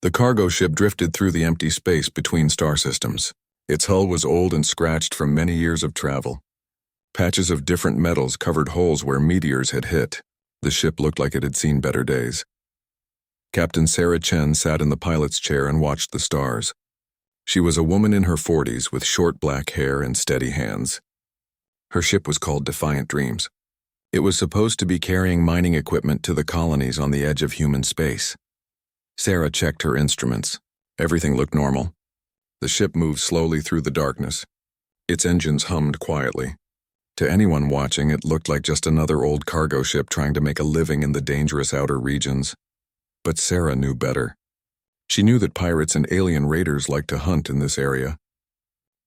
The cargo ship drifted through the empty space between star systems. Its hull was old and scratched from many years of travel. Patches of different metals covered holes where meteors had hit. The ship looked like it had seen better days. Captain Sarah Chen sat in the pilot's chair and watched the stars. She was a woman in her 40s with short black hair and steady hands. Her ship was called Defiant Dreams. It was supposed to be carrying mining equipment to the colonies on the edge of human space. Sarah checked her instruments. Everything looked normal. The ship moved slowly through the darkness. Its engines hummed quietly. To anyone watching, it looked like just another old cargo ship trying to make a living in the dangerous outer regions. But Sarah knew better. She knew that pirates and alien raiders liked to hunt in this area.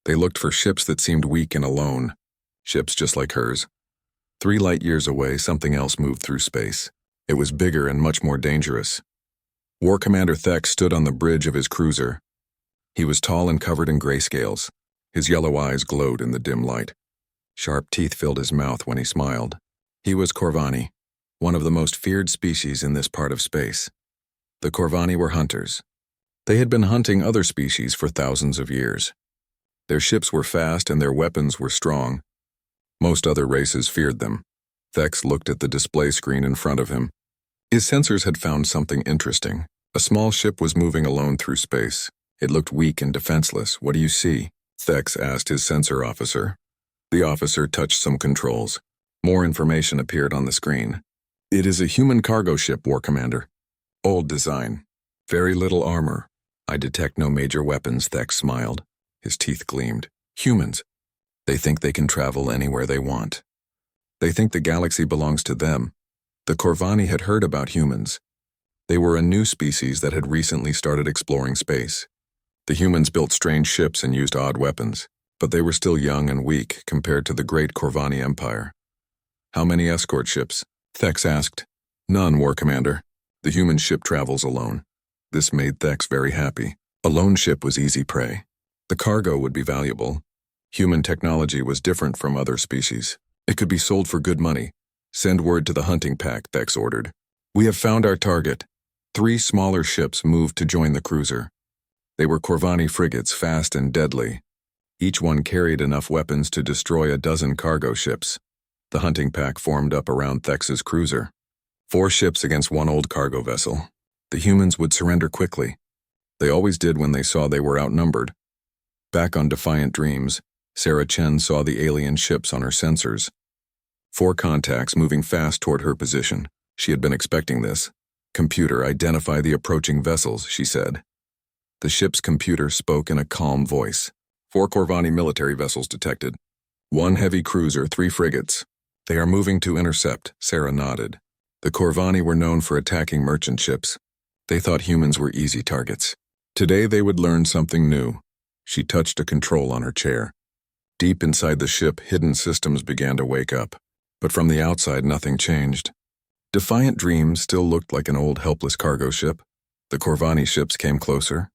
They looked for ships that seemed weak and alone. Ships just like hers. 3 light years away, something else moved through space. It was bigger and much more dangerous. War Commander Thex stood on the bridge of his cruiser. He was tall and covered in grayscales. His yellow eyes glowed in the dim light. Sharp teeth filled his mouth when he smiled. He was Corvani, one of the most feared species in this part of space. The Corvani were hunters. They had been hunting other species for thousands of years. Their ships were fast and their weapons were strong. Most other races feared them. Thex looked at the display screen in front of him. His sensors had found something interesting. A small ship was moving alone through space. It looked weak and defenseless. "What do you see?" Thex asked his sensor officer. The officer touched some controls. More information appeared on the screen. "It is a human cargo ship, War Commander. Old design. Very little armor. I detect no major weapons," Thex smiled. His teeth gleamed. "Humans. They think they can travel anywhere they want. They think the galaxy belongs to them." The Corvani had heard about humans. They were a new species that had recently started exploring space. The humans built strange ships and used odd weapons, but they were still young and weak compared to the great Corvani Empire. "How many escort ships?" Thex asked. "None, War Commander. The human ship travels alone." This made Thex very happy. A lone ship was easy prey. The cargo would be valuable. Human technology was different from other species. It could be sold for good money. "Send word to the hunting pack," Thex ordered. "We have found our target." 3 smaller ships moved to join the cruiser. They were Corvani frigates, fast and deadly. Each one carried enough weapons to destroy a dozen cargo ships. The hunting pack formed up around Thex's cruiser. 4 ships against 1 old cargo vessel. The humans would surrender quickly. They always did when they saw they were outnumbered. Back on Defiant Dreams, Sarah Chen saw the alien ships on her sensors. 4 contacts moving fast toward her position. She had been expecting this. "Computer, identify the approaching vessels," she said. The ship's computer spoke in a calm voice. 4 Corvani military vessels detected. 1 heavy cruiser, 3 frigates. "They are moving to intercept," Sarah nodded. The Corvani were known for attacking merchant ships. They thought humans were easy targets. Today they would learn something new. She touched a control on her chair. Deep inside the ship, hidden systems began to wake up. But from the outside, nothing changed. Defiant Dreams still looked like an old, helpless cargo ship. The Corvani ships came closer.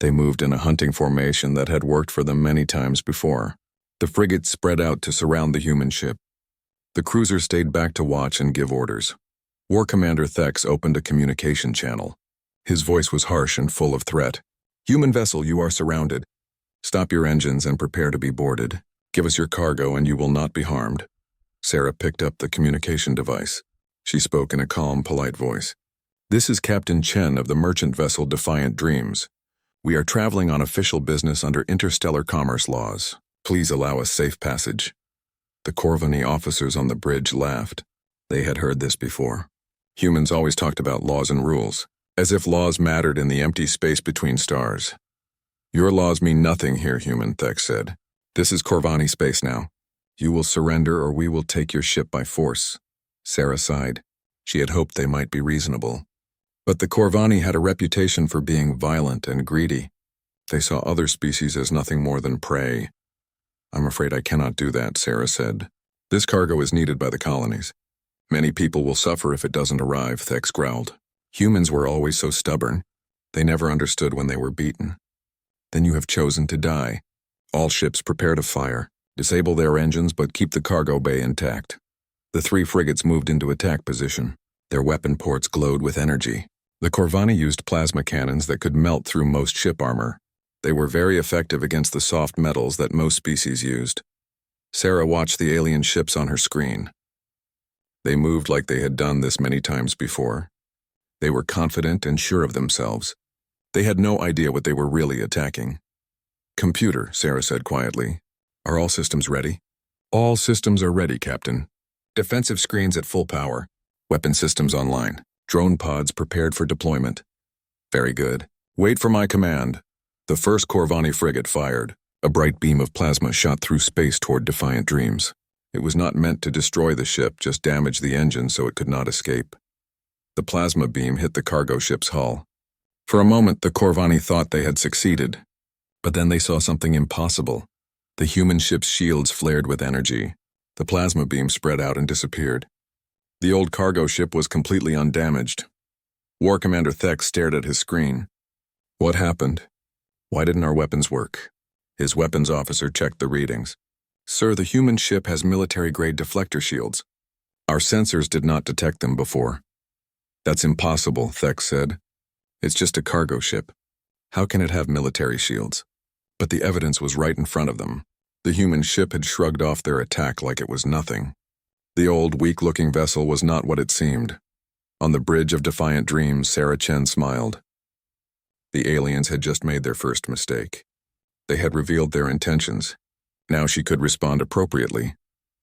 They moved in a hunting formation that had worked for them many times before. The frigates spread out to surround the human ship. The cruiser stayed back to watch and give orders. War Commander Thex opened a communication channel. His voice was harsh and full of threat. "Human vessel, you are surrounded. Stop your engines and prepare to be boarded. Give us your cargo and you will not be harmed." Sarah picked up the communication device. She spoke in a calm, polite voice. "This is Captain Chen of the merchant vessel Defiant Dreams. We are traveling on official business under interstellar commerce laws. Please allow us safe passage." The Corvani officers on the bridge laughed. They had heard this before. Humans always talked about laws and rules, as if laws mattered in the empty space between stars. "Your laws mean nothing here, human," Thex said. "This is Corvani space now. You will surrender or we will take your ship by force." Sarah sighed. She had hoped they might be reasonable. But the Corvani had a reputation for being violent and greedy. They saw other species as nothing more than prey. "I'm afraid I cannot do that," Sarah said. "This cargo is needed by the colonies. Many people will suffer if it doesn't arrive," Thex growled. "Humans were always so stubborn. They never understood when they were beaten." "Then you have chosen to die. All ships prepare to fire. Disable their engines but keep the cargo bay intact." The 3 frigates moved into attack position. Their weapon ports glowed with energy. The Corvani used plasma cannons that could melt through most ship armor. They were very effective against the soft metals that most species used. Sarah watched the alien ships on her screen. They moved like they had done this many times before. They were confident and sure of themselves. They had no idea what they were really attacking. "Computer," Sarah said quietly. "Are all systems ready?" "All systems are ready, Captain. Defensive screens at full power. Weapon systems online. Drone pods prepared for deployment." "Very good. Wait for my command." The first Corvani frigate fired. A bright beam of plasma shot through space toward Defiant Dreams. It was not meant to destroy the ship, just damage the engine so it could not escape. The plasma beam hit the cargo ship's hull. For a moment, the Corvani thought they had succeeded. But then they saw something impossible. The human ship's shields flared with energy. The plasma beam spread out and disappeared. The old cargo ship was completely undamaged. War Commander Thex stared at his screen. What happened? Why didn't our weapons work? His weapons officer checked the readings. "Sir, the human ship has military-grade deflector shields. Our sensors did not detect them before." "That's impossible," Thex said. "It's just a cargo ship. How can it have military shields?" But the evidence was right in front of them. The human ship had shrugged off their attack like it was nothing. The old, weak-looking vessel was not what it seemed. On the bridge of Defiant Dreams, Sarah Chen smiled. The aliens had just made their first mistake. They had revealed their intentions. Now she could respond appropriately.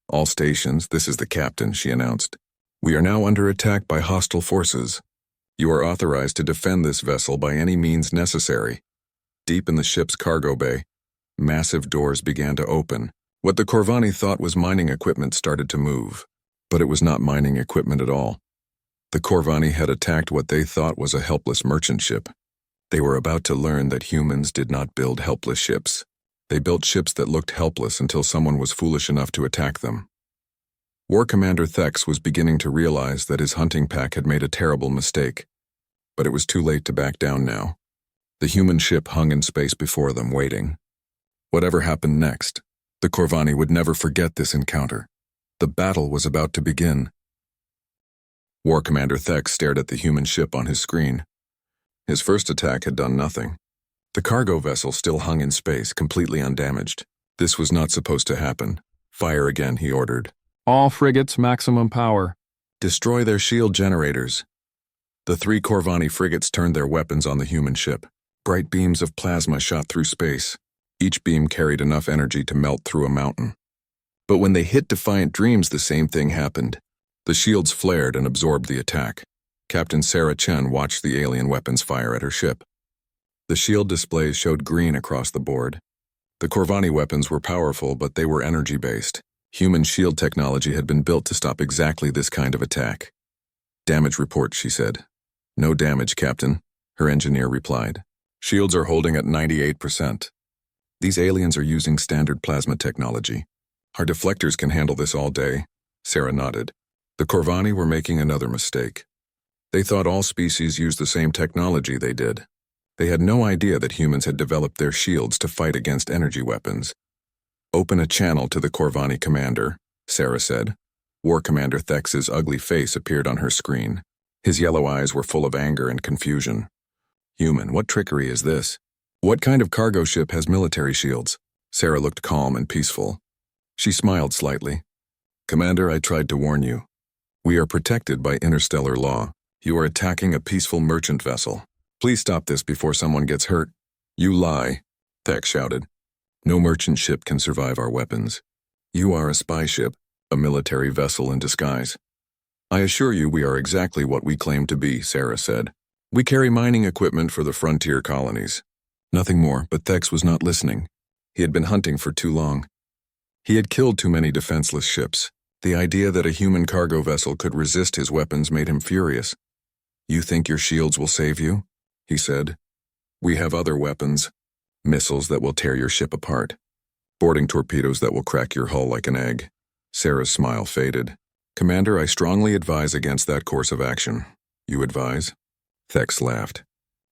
"All stations, this is the captain," she announced. "We are now under attack by hostile forces. You are authorized to defend this vessel by any means necessary." Deep in the ship's cargo bay, massive doors began to open. What the Corvani thought was mining equipment started to move. But it was not mining equipment at all. The Corvani had attacked what they thought was a helpless merchant ship. They were about to learn that humans did not build helpless ships. They built ships that looked helpless until someone was foolish enough to attack them. War Commander Thex was beginning to realize that his hunting pack had made a terrible mistake. But it was too late to back down now. The human ship hung in space before them, waiting. Whatever happened next, the Corvani would never forget this encounter. The battle was about to begin. War Commander Thex stared at the human ship on his screen. His first attack had done nothing. The cargo vessel still hung in space, completely undamaged. This was not supposed to happen. "Fire again," he ordered. "All frigates, maximum power." "Destroy their shield generators." The 3 Corvani frigates turned their weapons on the human ship. Bright beams of plasma shot through space. Each beam carried enough energy to melt through a mountain. But when they hit Defiant Dreams, the same thing happened. The shields flared and absorbed the attack. Captain Sarah Chen watched the alien weapons fire at her ship. The shield displays showed green across the board. The Corvani weapons were powerful, but they were energy-based. Human shield technology had been built to stop exactly this kind of attack. "Damage report," she said. "No damage, Captain," her engineer replied. "Shields are holding at 98%. These aliens are using standard plasma technology. Our deflectors can handle this all day." Sarah nodded. The Corvani were making another mistake. They thought all species used the same technology they did. They had no idea that humans had developed their shields to fight against energy weapons. "Open a channel to the Corvani commander," Sarah said. War Commander Thex's ugly face appeared on her screen. His yellow eyes were full of anger and confusion. "Human, what trickery is this? What kind of cargo ship has military shields?" Sarah looked calm and peaceful. She smiled slightly. "Commander, I tried to warn you. We are protected by interstellar law. You are attacking a peaceful merchant vessel. Please stop this before someone gets hurt." "You lie," Thex shouted. "No merchant ship can survive our weapons. You are a spy ship, a military vessel in disguise." "I assure you we are exactly what we claim to be," Sarah said. "We carry mining equipment for the frontier colonies." Nothing more, but Thex was not listening. He had been hunting for too long. He had killed too many defenseless ships. The idea that a human cargo vessel could resist his weapons made him furious. "You think your shields will save you?" he said. "We have other weapons. Missiles that will tear your ship apart. Boarding torpedoes that will crack your hull like an egg." Sarah's smile faded. "Commander, I strongly advise against that course of action." "You advise?" Thex laughed.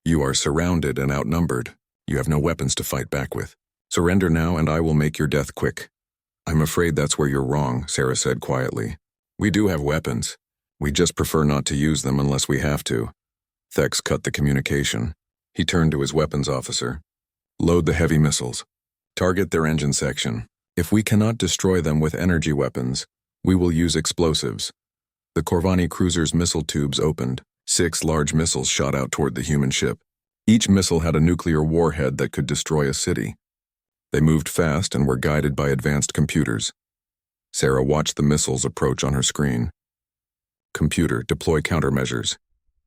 "You are surrounded and outnumbered. You have no weapons to fight back with. Surrender now and I will make your death quick." "I'm afraid that's where you're wrong," Sarah said quietly. "We do have weapons. We just prefer not to use them unless we have to." Thex cut the communication. He turned to his weapons officer. Load the heavy missiles. Target their engine section. If we cannot destroy them with energy weapons, we will use explosives. The Corvani cruiser's missile tubes opened. 6 large missiles shot out toward the human ship. Each missile had a nuclear warhead that could destroy a city. They moved fast and were guided by advanced computers. Sarah watched the missiles approach on her screen. Computer, deploy countermeasures.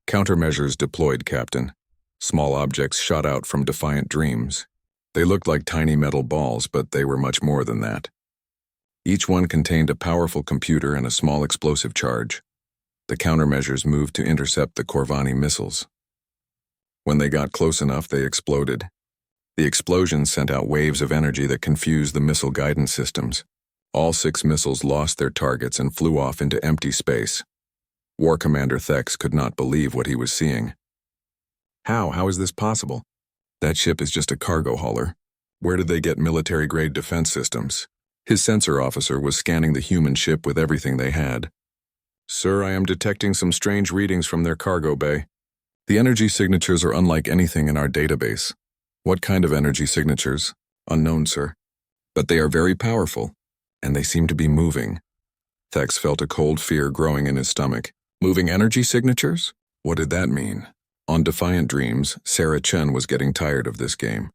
Countermeasures deployed, Captain. Small objects shot out from Defiant Dreams. They looked like tiny metal balls, but they were much more than that. Each one contained a powerful computer and a small explosive charge. The countermeasures moved to intercept the Corvani missiles. When they got close enough, they exploded. The explosions sent out waves of energy that confused the missile guidance systems. All 6 missiles lost their targets and flew off into empty space. War Commander Thex could not believe what he was seeing. How is this possible? That ship is just a cargo hauler. Where did they get military-grade defense systems? His sensor officer was scanning the human ship with everything they had. Sir, I am detecting some strange readings from their cargo bay. The energy signatures are unlike anything in our database. What kind of energy signatures? Unknown, sir. But they are very powerful, and they seem to be moving. Thex felt a cold fear growing in his stomach. Moving energy signatures? What did that mean? On Defiant Dreams, Sarah Chen was getting tired of this game.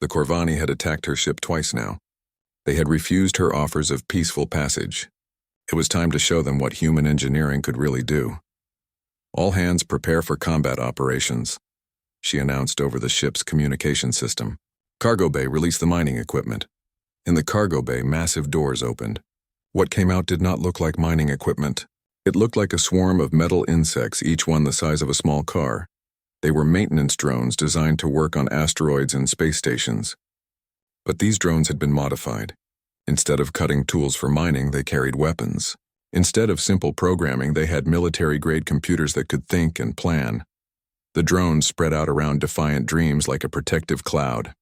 The Corvani had attacked her ship twice now. They had refused her offers of peaceful passage. It was time to show them what human engineering could really do. All hands prepare for combat operations, she announced over the ship's communication system. Cargo bay, release the mining equipment. In the cargo bay, massive doors opened. What came out did not look like mining equipment. It looked like a swarm of metal insects, each one the size of a small car. They were maintenance drones designed to work on asteroids and space stations. But these drones had been modified. Instead of cutting tools for mining, they carried weapons. Instead of simple programming, they had military-grade computers that could think and plan. The drones spread out around Defiant Dreams like a protective cloud.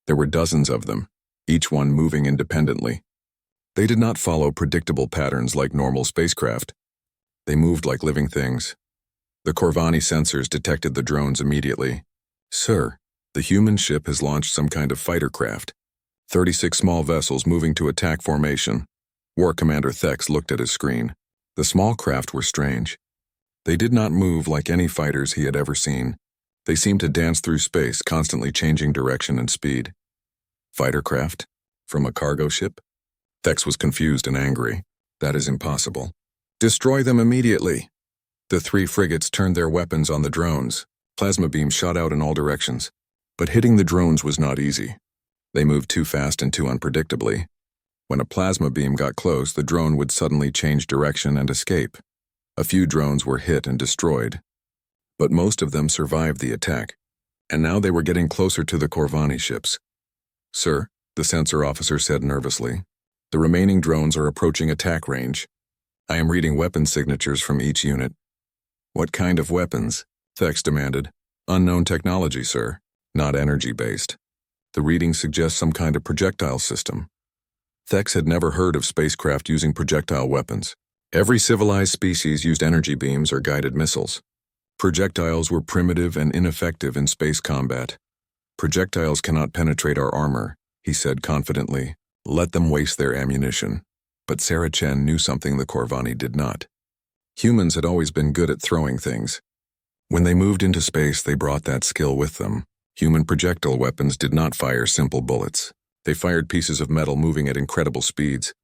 There were dozens of them, each one moving independently. They did not follow predictable patterns like normal spacecraft. They moved like living things. The Corvani sensors detected the drones immediately. Sir, the human ship has launched some kind of fighter craft. 36 small vessels moving to attack formation. War Commander Thex looked at his screen. The small craft were strange. They did not move like any fighters he had ever seen. They seemed to dance through space, constantly changing direction and speed. Fighter craft? From a cargo ship? Thex was confused and angry. That is impossible. Destroy them immediately. The 3 frigates turned their weapons on the drones. Plasma beams shot out in all directions. But hitting the drones was not easy. They moved too fast and too unpredictably. When a plasma beam got close, the drone would suddenly change direction and escape. A few drones were hit and destroyed. But most of them survived the attack. And now they were getting closer to the Corvani ships. Sir, the sensor officer said nervously, the remaining drones are approaching attack range. I am reading weapon signatures from each unit. What kind of weapons? Thex demanded. Unknown technology, sir. Not energy-based. The reading suggests some kind of projectile system. Thex had never heard of spacecraft using projectile weapons. Every civilized species used energy beams or guided missiles. Projectiles were primitive and ineffective in space combat. Projectiles cannot penetrate our armor, he said confidently. Let them waste their ammunition. But Sarah Chen knew something the Corvani did not. Humans had always been good at throwing things. When they moved into space, they brought that skill with them. Human projectile weapons did not fire simple bullets. They fired pieces of metal moving at incredible speeds.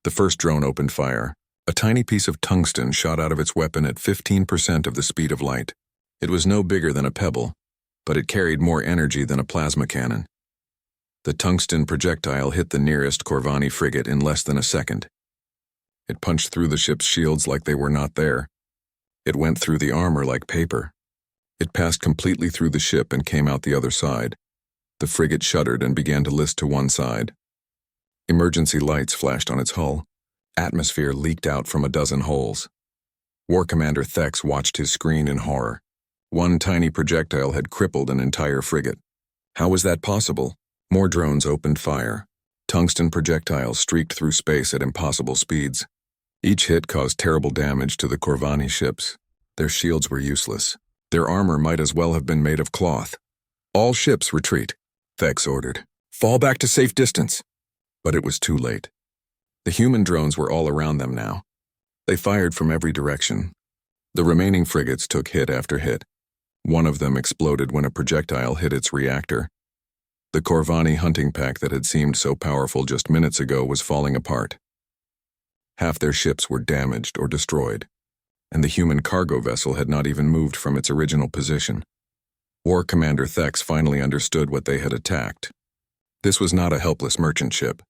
The first drone opened fire. A tiny piece of tungsten shot out of its weapon at 15% of the speed of light. It was no bigger than a pebble, but it carried more energy than a plasma cannon. The tungsten projectile hit the nearest Corvani frigate in less than a second. It punched through the ship's shields like they were not there. It went through the armor like paper. It passed completely through the ship and came out the other side. The frigate shuddered and began to list to one side. Emergency lights flashed on its hull. Atmosphere leaked out from a dozen holes. War Commander Thex watched his screen in horror. One tiny projectile had crippled an entire frigate. How was that possible? More drones opened fire. Tungsten projectiles streaked through space at impossible speeds. Each hit caused terrible damage to the Corvani ships. Their shields were useless. Their armor might as well have been made of cloth. All ships retreat, Thex ordered. Fall back to safe distance. But it was too late. The human drones were all around them now. They fired from every direction. The remaining frigates took hit after hit. One of them exploded when a projectile hit its reactor. The Corvani hunting pack that had seemed so powerful just minutes ago was falling apart. Half their ships were damaged or destroyed, and the human cargo vessel had not even moved from its original position. War Commander Thex finally understood what they had attacked. This was not a helpless merchant ship.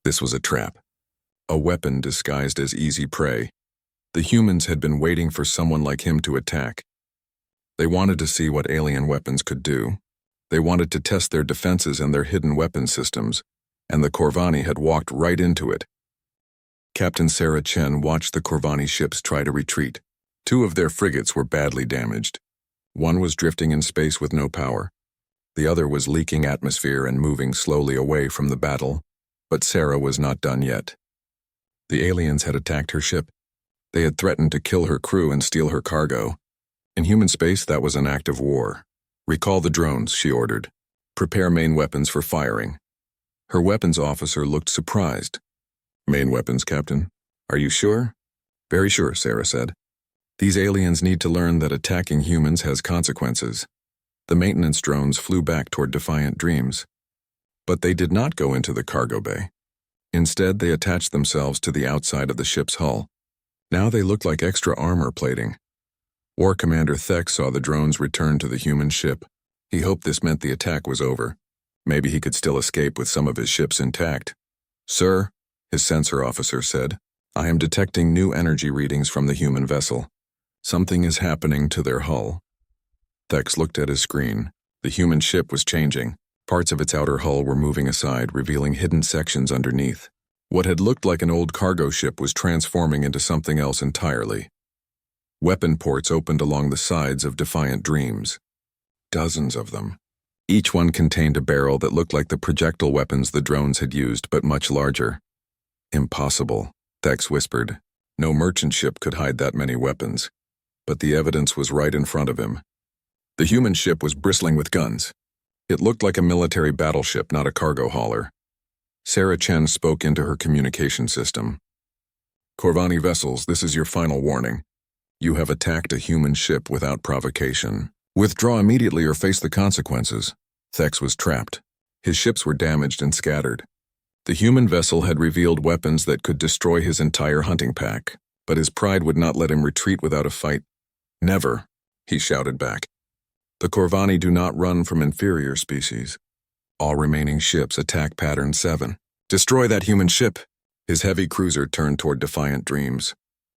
This was a trap. A weapon disguised as easy prey. The humans had been waiting for someone like him to attack. They wanted to see what alien weapons could do. They wanted to test their defenses and their hidden weapon systems, and the Corvani had walked right into it. Captain Sarah Chen watched the Corvani ships try to retreat. 2 of their frigates were badly damaged. One was drifting in space with no power. The other was leaking atmosphere and moving slowly away from the battle, but Sarah was not done yet. The aliens had attacked her ship. They had threatened to kill her crew and steal her cargo. In human space, that was an act of war. Recall the drones, she ordered. Prepare main weapons for firing. Her weapons officer looked surprised. Main weapons, Captain. Are you sure? Very sure, Sarah said. These aliens need to learn that attacking humans has consequences. The maintenance drones flew back toward Defiant Dreams. But they did not go into the cargo bay. Instead, they attached themselves to the outside of the ship's hull. Now they looked like extra armor plating. War Commander Thex saw the drones return to the human ship. He hoped this meant the attack was over. Maybe he could still escape with some of his ships intact. Sir, his sensor officer said, I am detecting new energy readings from the human vessel. Something is happening to their hull. Thex looked at his screen. The human ship was changing. Parts of its outer hull were moving aside, revealing hidden sections underneath. What had looked like an old cargo ship was transforming into something else entirely. Weapon ports opened along the sides of Defiant Dreams. Dozens of them. Each one contained a barrel that looked like the projectile weapons the drones had used, but much larger. Impossible, Thex whispered. No merchant ship could hide that many weapons. But the evidence was right in front of him. The human ship was bristling with guns. It looked like a military battleship, not a cargo hauler. Sarah Chen spoke into her communication system. Corvani vessels, this is your final warning. You have attacked a human ship without provocation. Withdraw immediately or face the consequences. Thex was trapped. His ships were damaged and scattered. The human vessel had revealed weapons that could destroy his entire hunting pack, but his pride would not let him retreat without a fight. Never, he shouted back. The Corvani do not run from inferior species. All remaining ships attack Pattern 7. Destroy that human ship. His heavy cruiser turned toward Defiant Dreams.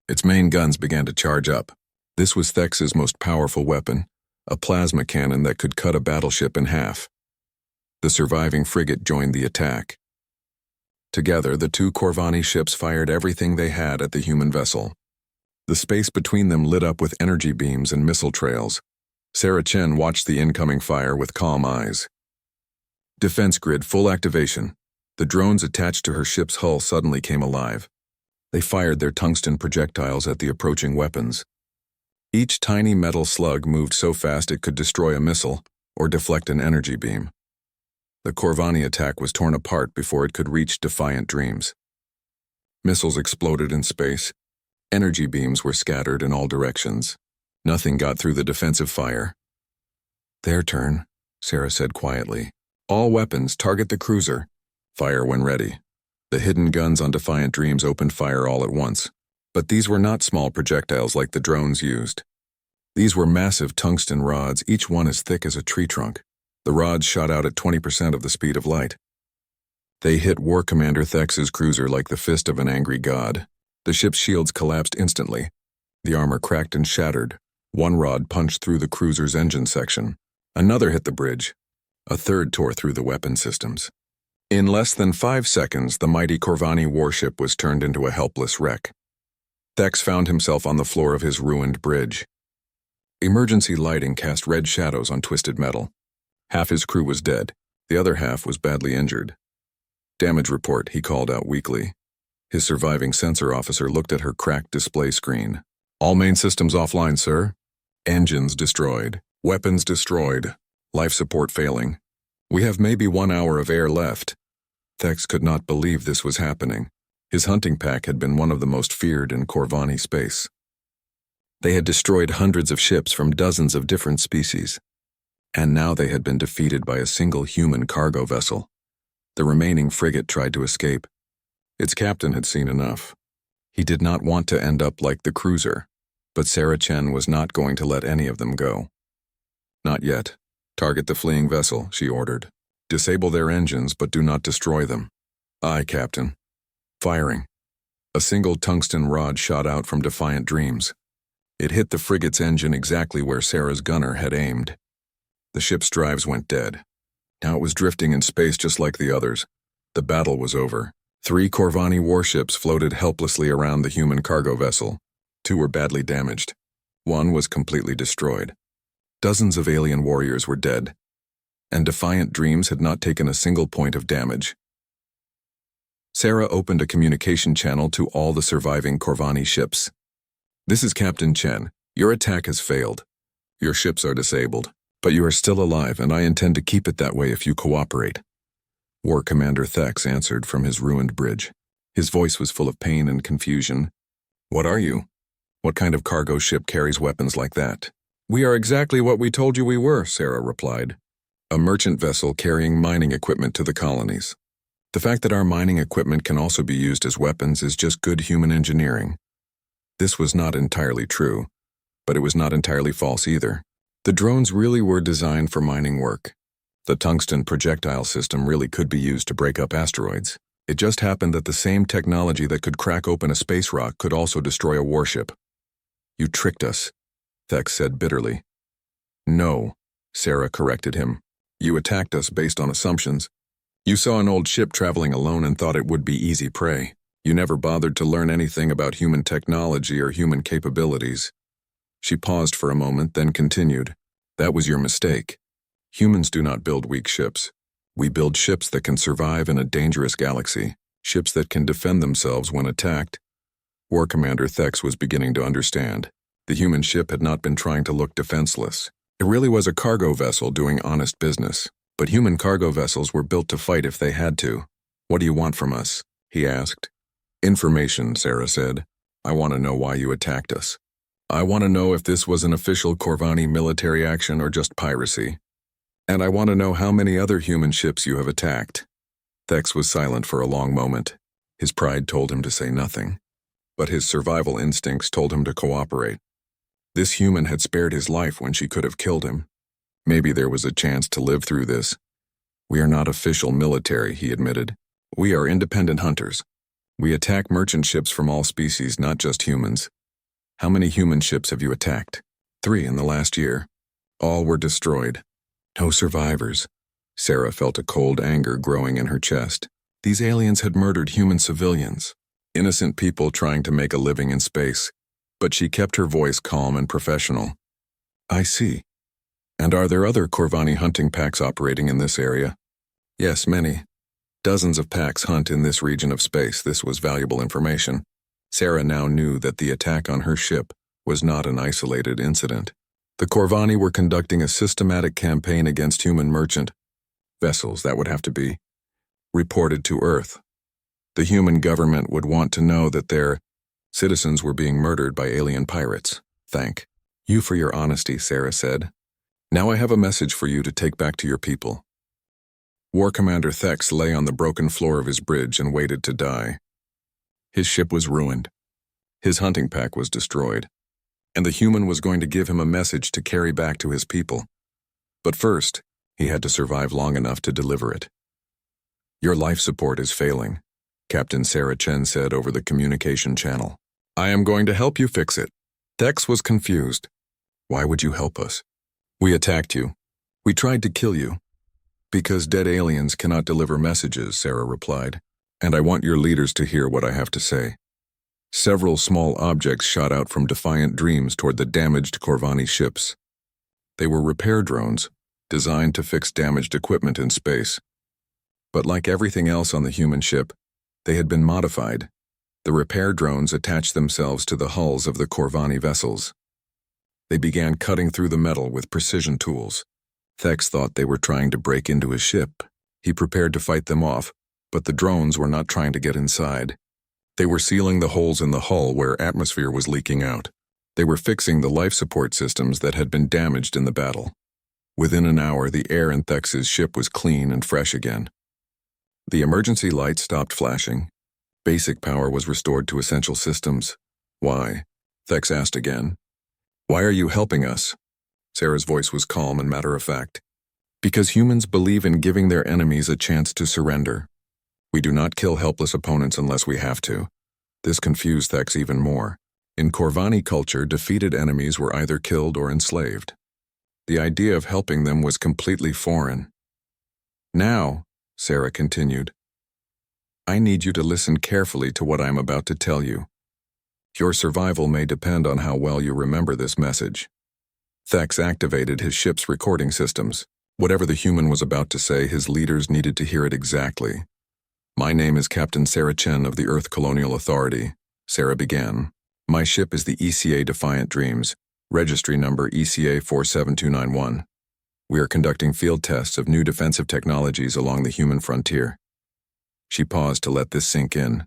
Its main guns began to charge up. This was Thex's most powerful weapon, a plasma cannon that could cut a battleship in half. The surviving frigate joined the attack. Together, the 2 Corvani ships fired everything they had at the human vessel. The space between them lit up with energy beams and missile trails. Sarah Chen watched the incoming fire with calm eyes. Defense grid full activation. The drones attached to her ship's hull suddenly came alive. They fired their tungsten projectiles at the approaching weapons. Each tiny metal slug moved so fast it could destroy a missile or deflect an energy beam. The Corvani attack was torn apart before it could reach Defiant Dreams. Missiles exploded in space. Energy beams were scattered in all directions. Nothing got through the defensive fire. Their turn, Sarah said quietly. All weapons target the cruiser. Fire when ready. The hidden guns on Defiant Dreams opened fire all at once. But these were not small projectiles like the drones used. These were massive tungsten rods, each one as thick as a tree trunk. The rods shot out at 20% of the speed of light. They hit War Commander Thex's cruiser like the fist of an angry god. The ship's shields collapsed instantly. The armor cracked and shattered. One rod punched through the cruiser's engine section. Another hit the bridge. A third tore through the weapon systems. In less than 5 seconds, the mighty Corvani warship was turned into a helpless wreck. Thex found himself on the floor of his ruined bridge. Emergency lighting cast red shadows on twisted metal. Half his crew was dead. The other half was badly injured. Damage report, he called out weakly. His surviving sensor officer looked at her cracked display screen. All main systems offline, sir. Engines destroyed. Weapons destroyed. Life support failing. We have maybe 1 hour of air left. Thex could not believe this was happening. His hunting pack had been one of the most feared in Corvani space. They had destroyed hundreds of ships from dozens of different species. And now they had been defeated by a single human cargo vessel. The remaining frigate tried to escape. Its captain had seen enough. He did not want to end up like the cruiser, but Sarah Chen was not going to let any of them go. Not yet. Target the fleeing vessel, she ordered. Disable their engines, but do not destroy them. Aye, Captain. Firing. A single tungsten rod shot out from Defiant Dreams. It hit the frigate's engine exactly where Sarah's gunner had aimed. The ship's drives went dead. Now it was drifting in space just like the others. The battle was over. 3 Corvani warships floated helplessly around the human cargo vessel. 2 were badly damaged. 1 was completely destroyed. Dozens of alien warriors were dead, and Defiant Dreams had not taken a single point of damage. Sarah opened a communication channel to all the surviving Corvani ships. This is Captain Chen. Your attack has failed. Your ships are disabled, but you are still alive, and I intend to keep it that way if you cooperate. War Commander Thex answered from his ruined bridge. His voice was full of pain and confusion. What are you? What kind of cargo ship carries weapons like that? We are exactly what we told you we were, Sarah replied. A merchant vessel carrying mining equipment to the colonies. The fact that our mining equipment can also be used as weapons is just good human engineering. This was not entirely true, but it was not entirely false either. The drones really were designed for mining work. The tungsten projectile system really could be used to break up asteroids. It just happened that the same technology that could crack open a space rock could also destroy a warship. You tricked us, Thex said bitterly. No, Sarah corrected him. You attacked us based on assumptions. You saw an old ship traveling alone and thought it would be easy prey. You never bothered to learn anything about human technology or human capabilities. She paused for a moment, then continued. That was your mistake. Humans do not build weak ships. We build ships that can survive in a dangerous galaxy, ships that can defend themselves when attacked. War Commander Thex was beginning to understand. The human ship had not been trying to look defenseless. It really was a cargo vessel doing honest business. But human cargo vessels were built to fight if they had to. What do you want from us? He asked. Information, Sarah said. I want to know why you attacked us. I want to know if this was an official Corvani military action or just piracy. And I want to know how many other human ships you have attacked. Thex was silent for a long moment. His pride told him to say nothing. But his survival instincts told him to cooperate. This human had spared his life when she could have killed him. Maybe there was a chance to live through this. We are not official military, he admitted. We are independent hunters. We attack merchant ships from all species, not just humans. How many human ships have you attacked? 3 in the last year. All were destroyed. No survivors. Sarah felt a cold anger growing in her chest. These aliens had murdered human civilians, innocent people trying to make a living in space. But she kept her voice calm and professional. I see. And are there other Corvani hunting packs operating in this area? Yes, many. Dozens of packs hunt in this region of space. This was valuable information. Sarah now knew that the attack on her ship was not an isolated incident. The Corvani were conducting a systematic campaign against human merchant vessels, that would have to be, reported to Earth. The human government would want to know that their citizens were being murdered by alien pirates. Thank you for your honesty, Sarah said. Now I have a message for you to take back to your people. War Commander Thex lay on the broken floor of his bridge and waited to die. His ship was ruined. His hunting pack was destroyed. And the human was going to give him a message to carry back to his people. But first, he had to survive long enough to deliver it. Your life support is failing, Captain Sarah Chen said over the communication channel. I am going to help you fix it. Thex was confused. Why would you help us? We attacked you. We tried to kill you. Because dead aliens cannot deliver messages, Sarah replied. And I want your leaders to hear what I have to say. Several small objects shot out from Defiant Dreams toward the damaged Corvani ships. They were repair drones, designed to fix damaged equipment in space. But like everything else on the human ship, they had been modified. The repair drones attached themselves to the hulls of the Corvani vessels. They began cutting through the metal with precision tools. Thex thought they were trying to break into his ship. He prepared to fight them off, but the drones were not trying to get inside. They were sealing the holes in the hull where atmosphere was leaking out. They were fixing the life support systems that had been damaged in the battle. Within an hour, the air in Thex's ship was clean and fresh again. The emergency light stopped flashing. Basic power was restored to essential systems. Why? Thex asked again. Why are you helping us? Sarah's voice was calm and matter-of-fact. Because humans believe in giving their enemies a chance to surrender. We do not kill helpless opponents unless we have to. This confused Thex even more. In Corvani culture, defeated enemies were either killed or enslaved. The idea of helping them was completely foreign. Now, Sarah continued, I need you to listen carefully to what I am about to tell you. Your survival may depend on how well you remember this message. Thex activated his ship's recording systems. Whatever the human was about to say, his leaders needed to hear it exactly. My name is Captain Sarah Chen of the Earth Colonial Authority, Sarah began. My ship is the ECA Defiant Dreams, registry number ECA 47291. We are conducting field tests of new defensive technologies along the human frontier. She paused to let this sink in.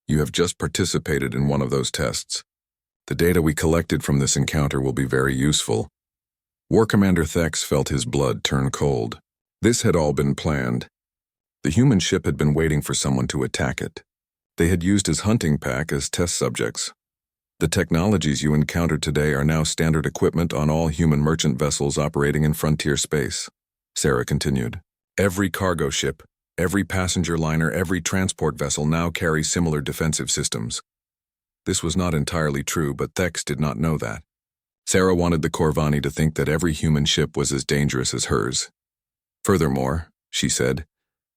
You have just participated in one of those tests. The data we collected from this encounter will be very useful. War Commander Thex felt his blood turn cold. This had all been planned. The human ship had been waiting for someone to attack it. They had used his hunting pack as test subjects. The technologies you encountered today are now standard equipment on all human merchant vessels operating in frontier space, Sarah continued. Every cargo ship, every passenger liner, every transport vessel now carries similar defensive systems. This was not entirely true, but Thex did not know that. Sarah wanted the Corvani to think that every human ship was as dangerous as hers. Furthermore, she said,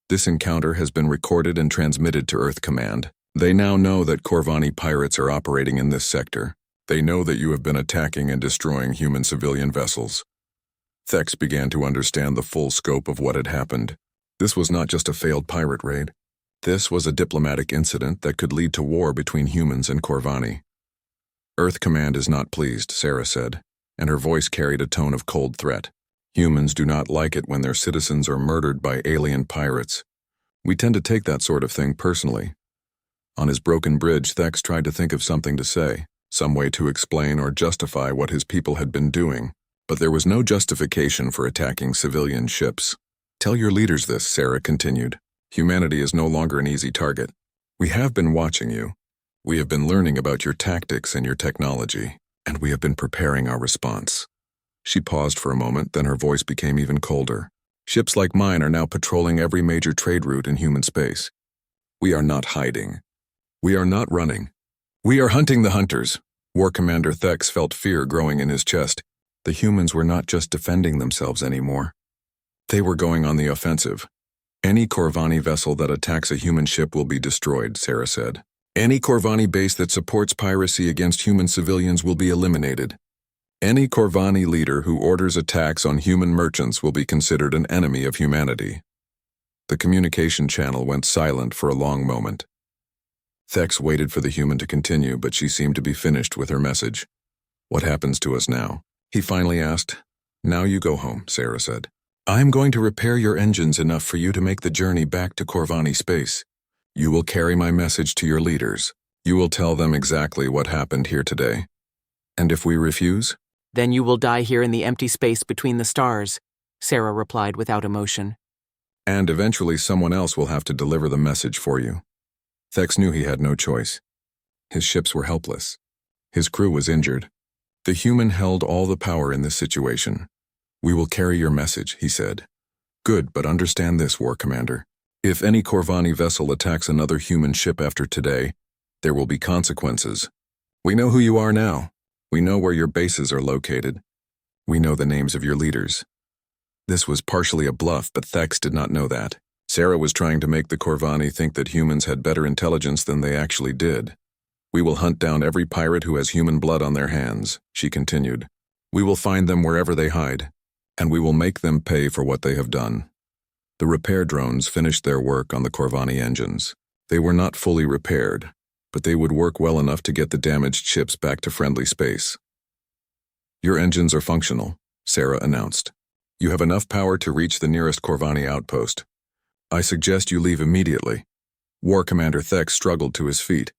this encounter has been recorded and transmitted to Earth Command. They now know that Corvani pirates are operating in this sector. They know that you have been attacking and destroying human civilian vessels. Thex began to understand the full scope of what had happened. This was not just a failed pirate raid. This was a diplomatic incident that could lead to war between humans and Corvani. Earth Command is not pleased, Sarah said, and her voice carried a tone of cold threat. Humans do not like it when their citizens are murdered by alien pirates. We tend to take that sort of thing personally. On his broken bridge, Thex tried to think of something to say, some way to explain or justify what his people had been doing, but there was no justification for attacking civilian ships. Tell your leaders this, Sarah continued. Humanity is no longer an easy target. We have been watching you. We have been learning about your tactics and your technology, and we have been preparing our response. She paused for a moment, then her voice became even colder. Ships like mine are now patrolling every major trade route in human space. We are not hiding. We are not running. We are hunting the hunters. War Commander Thex felt fear growing in his chest. The humans were not just defending themselves anymore. They were going on the offensive. Any Corvani vessel that attacks a human ship will be destroyed, Sarah said. Any Corvani base that supports piracy against human civilians will be eliminated. Any Corvani leader who orders attacks on human merchants will be considered an enemy of humanity. The communication channel went silent for a long moment. Thex waited for the human to continue, but she seemed to be finished with her message. What happens to us now? He finally asked. Now you go home, Sarah said. I am going to repair your engines enough for you to make the journey back to Corvani space. You will carry my message to your leaders. You will tell them exactly what happened here today. And if we refuse? Then you will die here in the empty space between the stars, Sarah replied without emotion. And eventually someone else will have to deliver the message for you. Thex knew he had no choice. His ships were helpless. His crew was injured. The human held all the power in this situation. We will carry your message, he said. Good, but understand this, War Commander. If any Corvani vessel attacks another human ship after today, there will be consequences. We know who you are now. We know where your bases are located. We know the names of your leaders. This was partially a bluff, but Thex did not know that. Sarah was trying to make the Corvani think that humans had better intelligence than they actually did. We will hunt down every pirate who has human blood on their hands, she continued. We will find them wherever they hide, and we will make them pay for what they have done. The repair drones finished their work on the Corvani engines. They were not fully repaired, but they would work well enough to get the damaged ships back to friendly space. Your engines are functional, Sarah announced. You have enough power to reach the nearest Corvani outpost. I suggest you leave immediately. War Commander Thex struggled to his feet.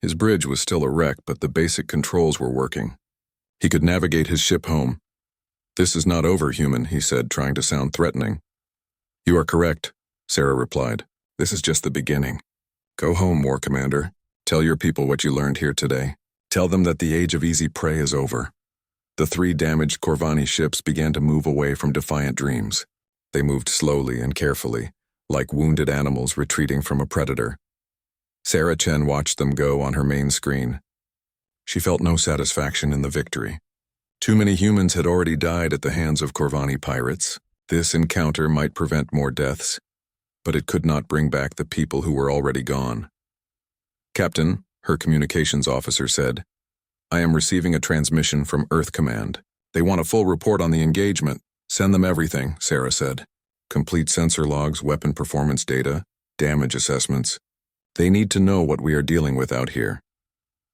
His bridge was still a wreck, but the basic controls were working. He could navigate his ship home. This is not over, human, he said, trying to sound threatening. You are correct, Sarah replied. This is just the beginning. Go home, War Commander. Tell your people what you learned here today. Tell them that the age of easy prey is over. The 3 damaged Corvani ships began to move away from Defiant Dreams. They moved slowly and carefully, like wounded animals retreating from a predator. Sarah Chen watched them go on her main screen. She felt no satisfaction in the victory. Too many humans had already died at the hands of Corvani pirates. This encounter might prevent more deaths, but it could not bring back the people who were already gone. Captain, her communications officer said, I am receiving a transmission from Earth Command. They want a full report on the engagement. Send them everything, Sarah said. Complete sensor logs, weapon performance data, damage assessments. They need to know what we are dealing with out here.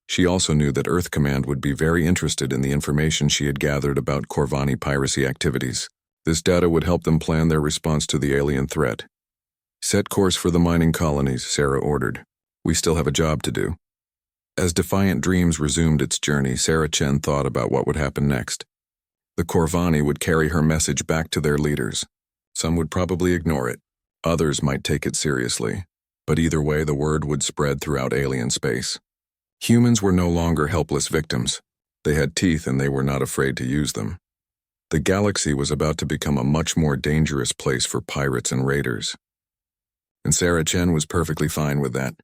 She also knew that Earth Command would be very interested in the information she had gathered about Corvani piracy activities. This data would help them plan their response to the alien threat. Set course for the mining colonies, Sarah ordered. We still have a job to do. As Defiant Dreams resumed its journey, Sarah Chen thought about what would happen next. The Corvani would carry her message back to their leaders. Some would probably ignore it. Others might take it seriously. But either way, the word would spread throughout alien space. Humans were no longer helpless victims. They had teeth and they were not afraid to use them. The galaxy was about to become a much more dangerous place for pirates and raiders. And Sarah Chen was perfectly fine with that.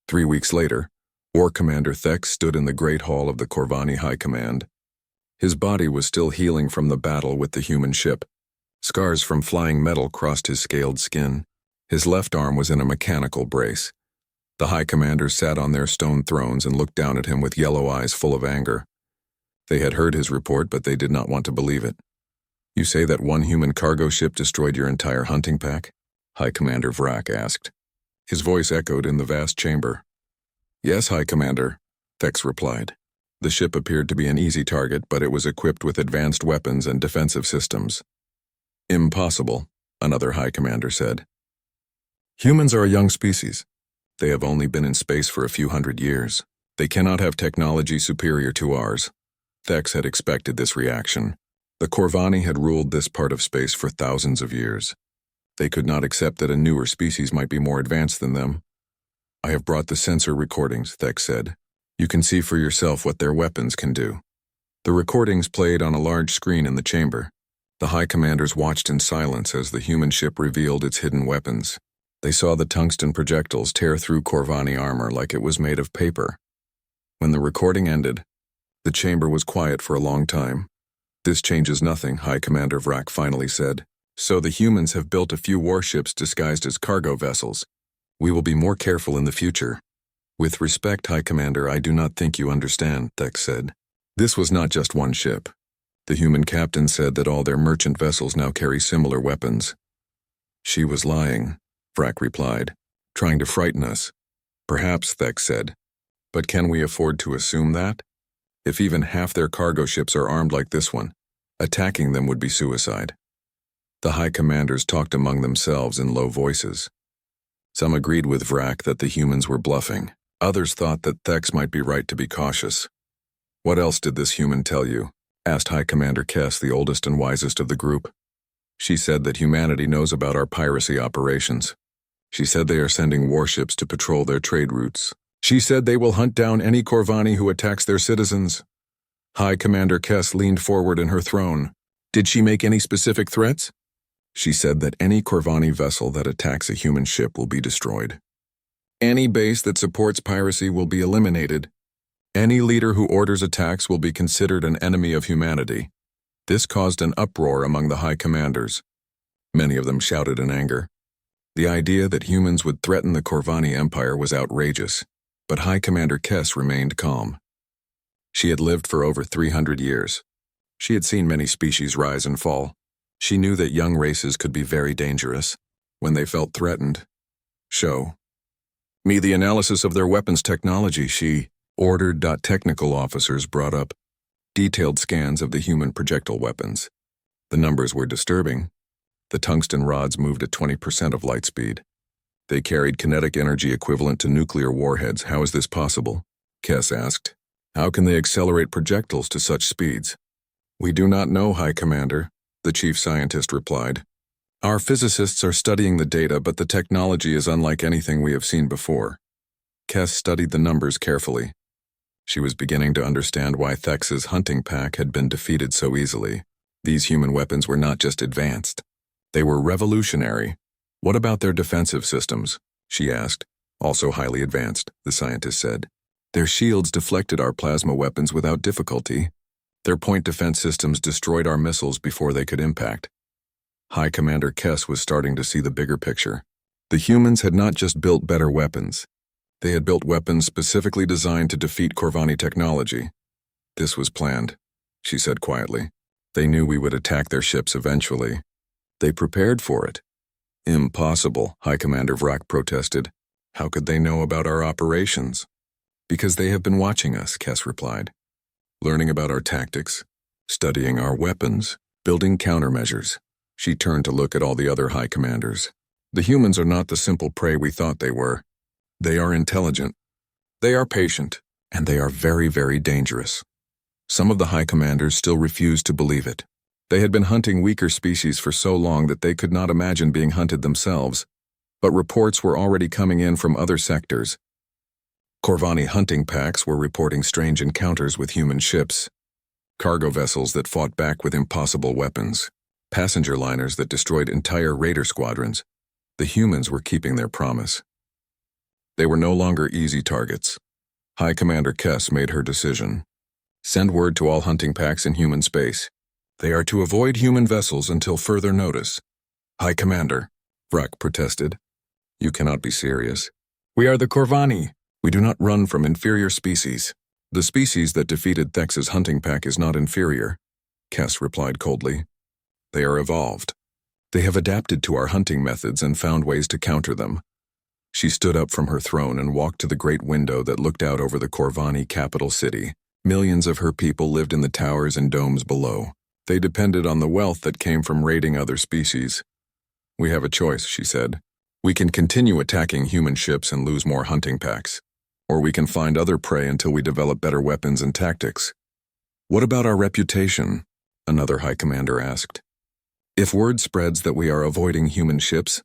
3 weeks later, War Commander Thex stood in the Great Hall of the Corvani High Command. His body was still healing from the battle with the human ship. Scars from flying metal crossed his scaled skin. His left arm was in a mechanical brace. The High Commanders sat on their stone thrones and looked down at him with yellow eyes full of anger. They had heard his report, but they did not want to believe it. You say that one human cargo ship destroyed your entire hunting pack? High Commander Vrak asked. His voice echoed in the vast chamber. Yes, High Commander, Thex replied. The ship appeared to be an easy target, but it was equipped with advanced weapons and defensive systems. Impossible, another High Commander said. Humans are a young species. They have only been in space for a few hundred years. They cannot have technology superior to ours. Thex had expected this reaction. The Corvani had ruled this part of space for thousands of years. They could not accept that a newer species might be more advanced than them. I have brought the sensor recordings, Thex said. You can see for yourself what their weapons can do. The recordings played on a large screen in the chamber. The High Commanders watched in silence as the human ship revealed its hidden weapons. They saw the tungsten projectiles tear through Corvani armor like it was made of paper. When the recording ended, the chamber was quiet for a long time. This changes nothing, High Commander Vrak finally said. So the humans have built a few warships disguised as cargo vessels. We will be more careful in the future. With respect, High Commander, I do not think you understand, Thex said. This was not just one ship. The human captain said that all their merchant vessels now carry similar weapons. She was lying, Vrak replied, trying to frighten us. Perhaps, Thex said. But can we afford to assume that? If even half their cargo ships are armed like this one, attacking them would be suicide. The High Commanders talked among themselves in low voices. Some agreed with Vrak that the humans were bluffing. Others thought that Thex might be right to be cautious. What else did this human tell you? Asked High Commander Kess, the oldest and wisest of the group. She said that humanity knows about our piracy operations. She said they are sending warships to patrol their trade routes. She said they will hunt down any Corvani who attacks their citizens. High Commander Kess leaned forward in her throne. Did she make any specific threats? She said that any Corvani vessel that attacks a human ship will be destroyed. Any base that supports piracy will be eliminated. Any leader who orders attacks will be considered an enemy of humanity. This caused an uproar among the High Commanders. Many of them shouted in anger. The idea that humans would threaten the Corvani Empire was outrageous, but High Commander Kess remained calm. She had lived for over 300 years. She had seen many species rise and fall. She knew that young races could be very dangerous. When they felt threatened, show me the analysis of their weapons technology, she ordered. Technical officers brought up detailed scans of the human projectile weapons. The numbers were disturbing. The tungsten rods moved at 20% of light speed. They carried kinetic energy equivalent to nuclear warheads. How is this possible? Kess asked. How can they accelerate projectiles to such speeds? We do not know, High Commander, the chief scientist replied. Our physicists are studying the data, but the technology is unlike anything we have seen before. Kess studied the numbers carefully. She was beginning to understand why Thex's hunting pack had been defeated so easily. These human weapons were not just advanced. They were revolutionary. What about their defensive systems? She asked. Also highly advanced, the scientist said. Their shields deflected our plasma weapons without difficulty. Their point defense systems destroyed our missiles before they could impact. High Commander Kess was starting to see the bigger picture. The humans had not just built better weapons. They had built weapons specifically designed to defeat Corvani technology. This was planned, she said quietly. They knew we would attack their ships eventually. They prepared for it. Impossible, High Commander Vrak protested. How could they know about our operations? Because they have been watching us, Kess replied. Learning about our tactics, studying our weapons, building countermeasures. She turned to look at all the other High Commanders. The humans are not the simple prey we thought they were. They are intelligent. They are patient. And they are very, very dangerous. Some of the High Commanders still refused to believe it. They had been hunting weaker species for so long that they could not imagine being hunted themselves. But reports were already coming in from other sectors. Corvani hunting packs were reporting strange encounters with human ships, cargo vessels that fought back with impossible weapons, passenger liners that destroyed entire raider squadrons. The humans were keeping their promise. They were no longer easy targets. High Commander Kess made her decision. Send word to all hunting packs in human space. They are to avoid human vessels until further notice. High Commander, Vrak protested. You cannot be serious. We are the Corvani. We do not run from inferior species. The species that defeated Thex's hunting pack is not inferior, Kess replied coldly. They are evolved. They have adapted to our hunting methods and found ways to counter them. She stood up from her throne and walked to the great window that looked out over the Corvani capital city. Millions of her people lived in the towers and domes below. They depended on the wealth that came from raiding other species. We have a choice, she said. We can continue attacking human ships and lose more hunting packs. Or we can find other prey until we develop better weapons and tactics. What about our reputation? Another High Commander asked. If word spreads that we are avoiding human ships,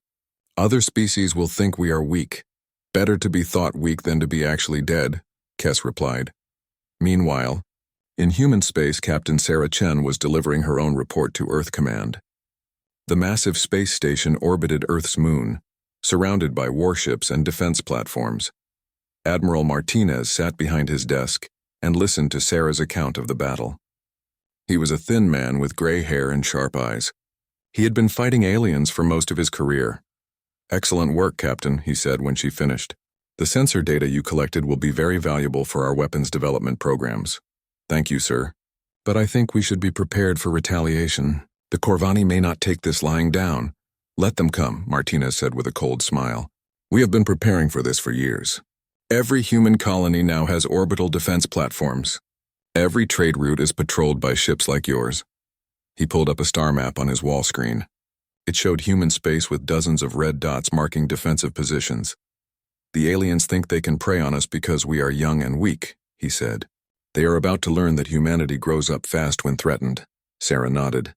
other species will think we are weak. Better to be thought weak than to be actually dead, Kess replied. Meanwhile, in human space, Captain Sarah Chen was delivering her own report to Earth Command. The massive space station orbited Earth's moon, surrounded by warships and defense platforms. Admiral Martinez sat behind his desk and listened to Sarah's account of the battle. He was a thin man with gray hair and sharp eyes. He had been fighting aliens for most of his career. Excellent work, Captain, he said when she finished. The sensor data you collected will be very valuable for our weapons development programs. Thank you, sir. But I think we should be prepared for retaliation. The Corvani may not take this lying down. Let them come, Martinez said with a cold smile. We have been preparing for this for years. Every human colony now has orbital defense platforms. Every trade route is patrolled by ships like yours. He pulled up a star map on his wall screen. It showed human space with dozens of red dots marking defensive positions. The aliens think they can prey on us because we are young and weak, he said. They are about to learn that humanity grows up fast when threatened. Sarah nodded.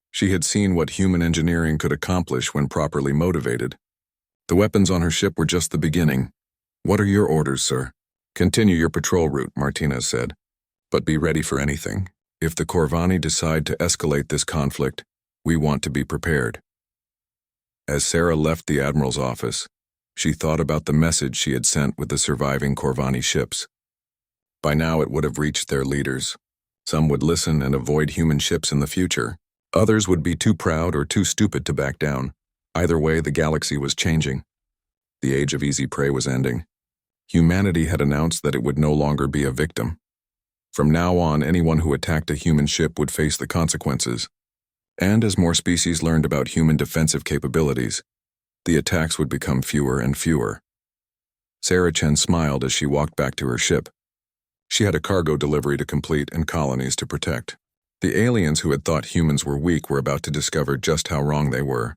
She had seen what human engineering could accomplish when properly motivated. The weapons on her ship were just the beginning. What are your orders, sir? Continue your patrol route, Martinez said. But be ready for anything. If the Corvani decide to escalate this conflict, we want to be prepared. As Sarah left the Admiral's office, she thought about the message she had sent with the surviving Corvani ships. By now it would have reached their leaders. Some would listen and avoid human ships in the future. Others would be too proud or too stupid to back down. Either way, the galaxy was changing. The age of easy prey was ending. Humanity had announced that it would no longer be a victim. From now on, anyone who attacked a human ship would face the consequences. And as more species learned about human defensive capabilities, the attacks would become fewer and fewer. Sarah Chen smiled as she walked back to her ship. She had a cargo delivery to complete and colonies to protect. The aliens who had thought humans were weak were about to discover just how wrong they were.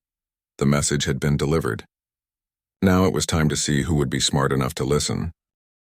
The message had been delivered. Now it was time to see who would be smart enough to listen.